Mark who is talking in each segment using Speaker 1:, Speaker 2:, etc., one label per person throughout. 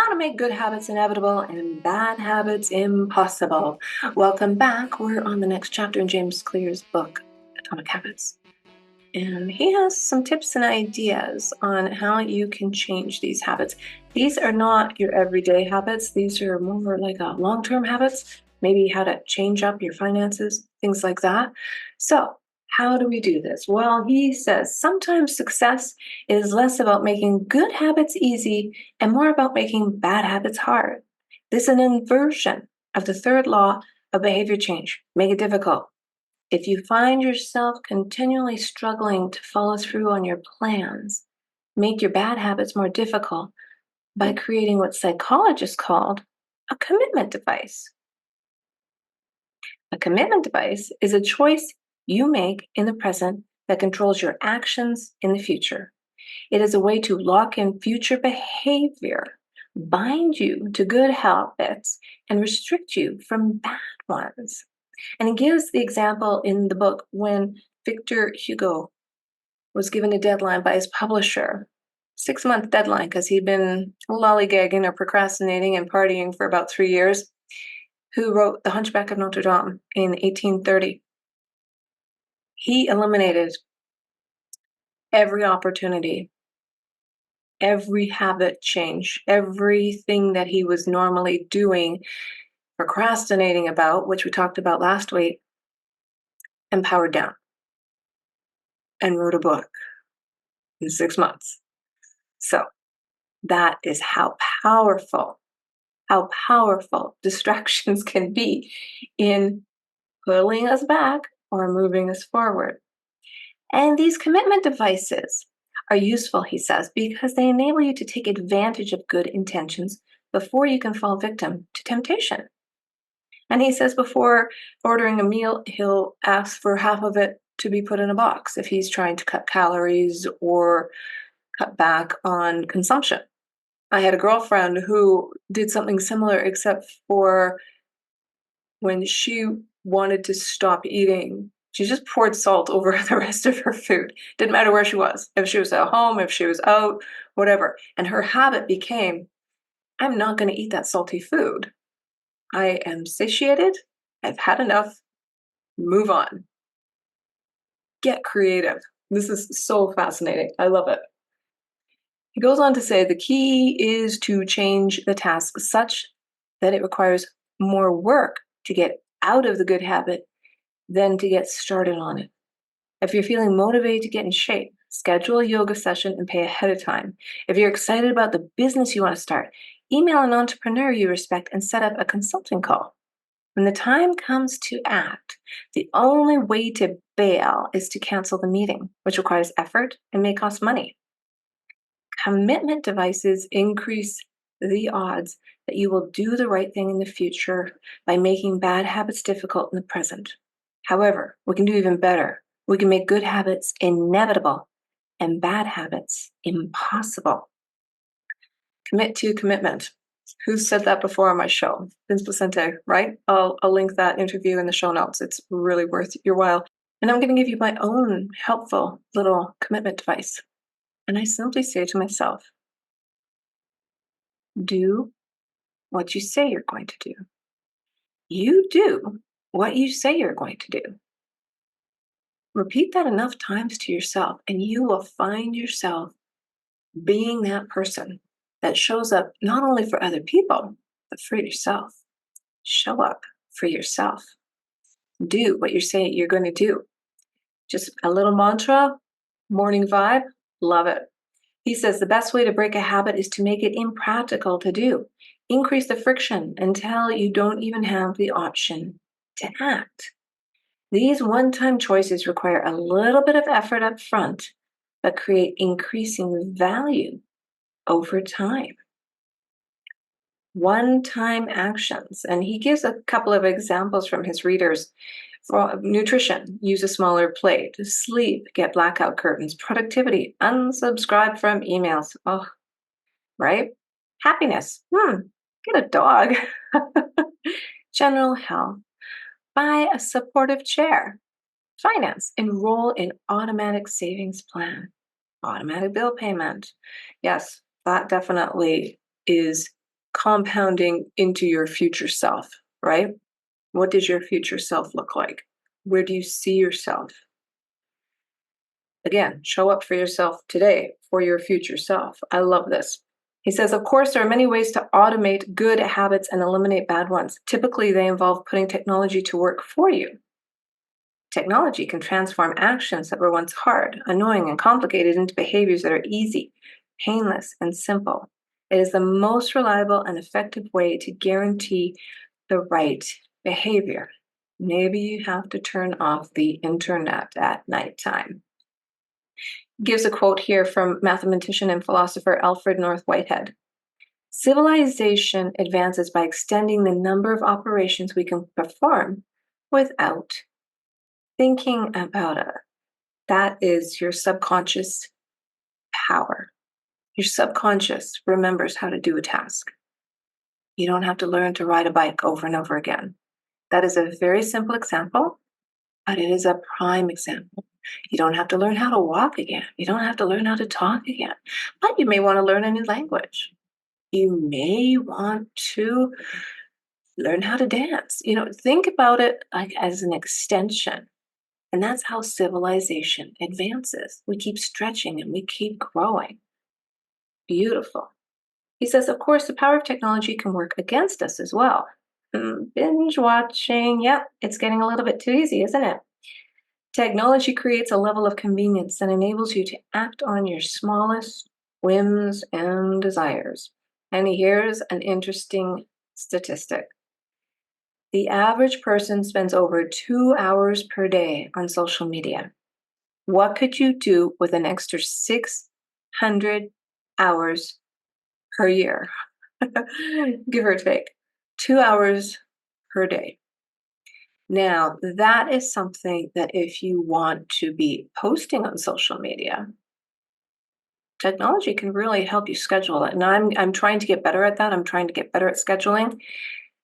Speaker 1: how to make good habits inevitable and bad habits impossible. Welcome back. We're on the next chapter in James Clear's book, Atomic Habits. And he has some tips and ideas on how you can change these habits. These are not your everyday habits. These are more like long-term habits, maybe how to change up your finances, things like that. So how do we do this? Well, he says sometimes success is less about making good habits easy and more about making bad habits hard. This is an inversion of the third law of behavior change. Make it difficult. If you find yourself continually struggling to follow through on your plans, make your bad habits more difficult by creating what psychologists called a commitment device. A commitment device is a choice you make in the present that controls your actions in the future. It is a way to lock in future behavior, bind you to good habits, and restrict you from bad ones. And he gives the example in the book when Victor Hugo was given a deadline by his publisher, 6-month deadline, because he'd been lollygagging or procrastinating and partying for about 3 years, who wrote The Hunchback of Notre Dame in 1830. He eliminated every opportunity, every habit change, everything that he was normally doing, procrastinating about, which we talked about last week, and powered down, and wrote a book in 6 months. So that is how powerful distractions can be in pulling us back or moving us forward. And these commitment devices are useful, he says, because they enable you to take advantage of good intentions before you can fall victim to temptation. And he says before ordering a meal, he'll ask for half of it to be put in a box if he's trying to cut calories or cut back on consumption. I had a girlfriend who did something similar, except for when she wanted to stop eating, she just poured salt over the rest of her food. Didn't matter where she was, if she was at home, if she was out, whatever. And her habit became, I'm not going to eat that salty food. I am satiated. I've had enough. Move on. Get creative. This is so fascinating. I love it. He goes on to say the key is to change the task such that it requires more work to get out of the good habit than to get started on it. If you're feeling motivated to get in shape, schedule a yoga session and pay ahead of time. If you're excited about the business you want to start, email an entrepreneur you respect and set up a consulting call. When the time comes to act, the only way to bail is to cancel the meeting, which requires effort and may cost money. Commitment devices increase the odds that you will do the right thing in the future by making bad habits difficult in the present. However, we can do even better. We can make good habits inevitable and bad habits impossible. Commit to commitment. Who said that before on my show? Vince Placente, right? I'll link that interview in the show notes. It's really worth your while. And I'm going to give you my own helpful little commitment device. And I simply say to myself, do what you say you're going to do. You do what you say you're going to do. Repeat that enough times to yourself, and you will find yourself being that person that shows up not only for other people, but for yourself. Show up for yourself. Do what you're saying you're going to do. Just a little mantra, morning vibe, love it. He says the best way to break a habit is to make it impractical to do. Increase the friction until you don't even have the option to act. These one-time choices require a little bit of effort up front, but create increasing value over time. One-time actions. And he gives a couple of examples from his readers. For nutrition, use a smaller plate. Sleep, get blackout curtains. Productivity, unsubscribe from emails. Oh, right? Happiness, get a dog. General health, buy a supportive chair. Finance, enroll in automatic savings plan. Automatic bill payment. Yes, that definitely is compounding into your future self, right? What does your future self look like? Where do you see yourself? Again, show up for yourself today for your future self. I love this. He says, of course, there are many ways to automate good habits and eliminate bad ones. Typically, they involve putting technology to work for you. Technology can transform actions that were once hard, annoying, and complicated into behaviors that are easy, painless, and simple. It is the most reliable and effective way to guarantee the right behavior. Maybe you have to turn off the internet at nighttime. Gives a quote here from mathematician and philosopher Alfred North Whitehead. Civilization advances by extending the number of operations we can perform without thinking about it. That is your subconscious power. Your subconscious remembers how to do a task. You don't have to learn to ride a bike over and over again. That is a very simple example, but it is a prime example. You don't have to learn how to walk again. You don't have to learn how to talk again. But you may want to learn a new language. You may want to learn how to dance. Think about it like as an extension. And that's how civilization advances. We keep stretching and we keep growing. Beautiful. He says, of course, the power of technology can work against us as well. Binge watching, yep, it's getting a little bit too easy, isn't it? Technology creates a level of convenience that enables you to act on your smallest whims and desires. And here's an interesting statistic. The average person spends over 2 hours per day on social media. What could you do with an extra 600 hours per year? Give or take. 2 hours per day. Now, that is something that if you want to be posting on social media, technology can really help you schedule it. And I'm trying to get better at that. I'm trying to get better at scheduling,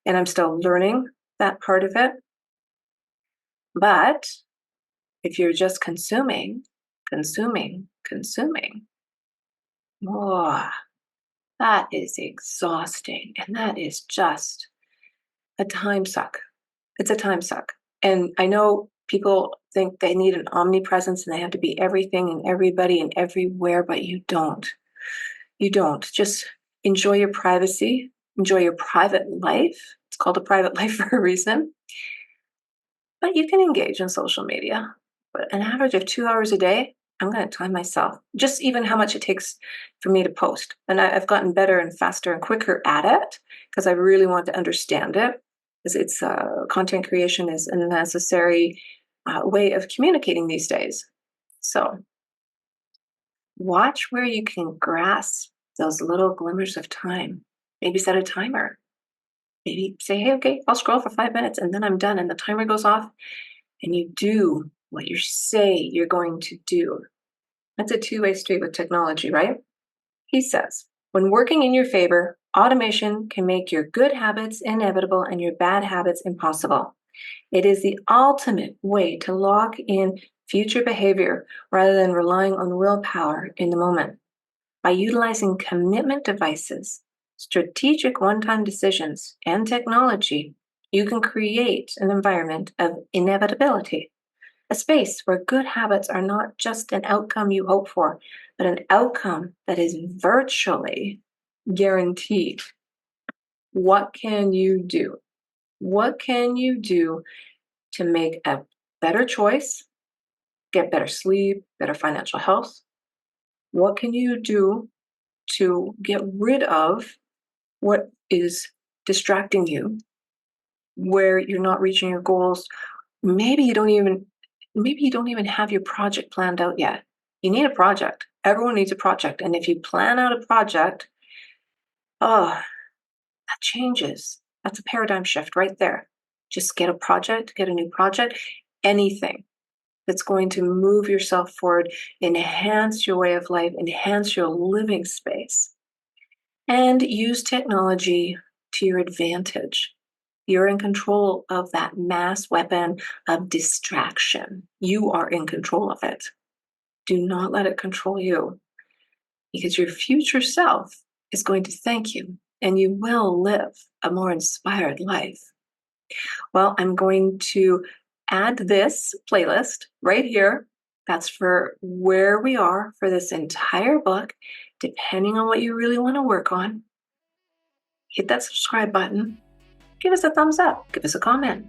Speaker 1: and I'm still learning that part of it. But if you're just consuming, oh, that is exhausting. And that is just a time suck. It's a time suck. And I know people think they need an omnipresence and they have to be everything and everybody and everywhere, but you don't. You don't. Just enjoy your privacy, enjoy your private life. It's called a private life for a reason. But you can engage in social media. But an average of 2 hours a day, I'm going to time myself. Just even how much it takes for me to post. And I've gotten better and faster and quicker at it because I really want to understand it. It's content creation is a necessary way of communicating these days. So watch where you can grasp those little glimmers of time. Maybe set a timer. Maybe say, hey, okay, I'll scroll for 5 minutes and then I'm done. And the timer goes off and you do what you say you're going to do. That's a two-way street with technology, right? He says, when working in your favor, automation can make your good habits inevitable and your bad habits impossible. It is the ultimate way to lock in future behavior rather than relying on willpower in the moment. By utilizing commitment devices, strategic one-time decisions, and technology, you can create an environment of inevitability, a space where good habits are not just an outcome you hope for, but an outcome that is virtually guaranteed. What can you do? What can you do to make a better choice, get better sleep, better financial health? What can you do to get rid of what is distracting you, where you're not reaching your goals? Maybe you don't even have your project planned out yet. You need a project. Everyone needs a project. And if you plan out a project, that changes. That's a paradigm shift right there. Just get a project, get a new project, anything that's going to move yourself forward, enhance your way of life, enhance your living space, and use technology to your advantage. You're in control of that mass weapon of distraction. You are in control of it. Do not let it control you, because your future self is going to thank you and you will live a more inspired life. Well, I'm going to add this playlist right here. That's for where we are for this entire book, depending on what you really want to work on. Hit that subscribe button. Give us a thumbs up. Give us a comment.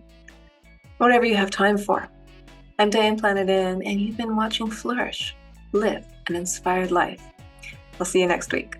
Speaker 1: Whatever you have time for. I'm Diane Planet In, and you've been watching Flourish. Live an inspired life. I'll see you next week.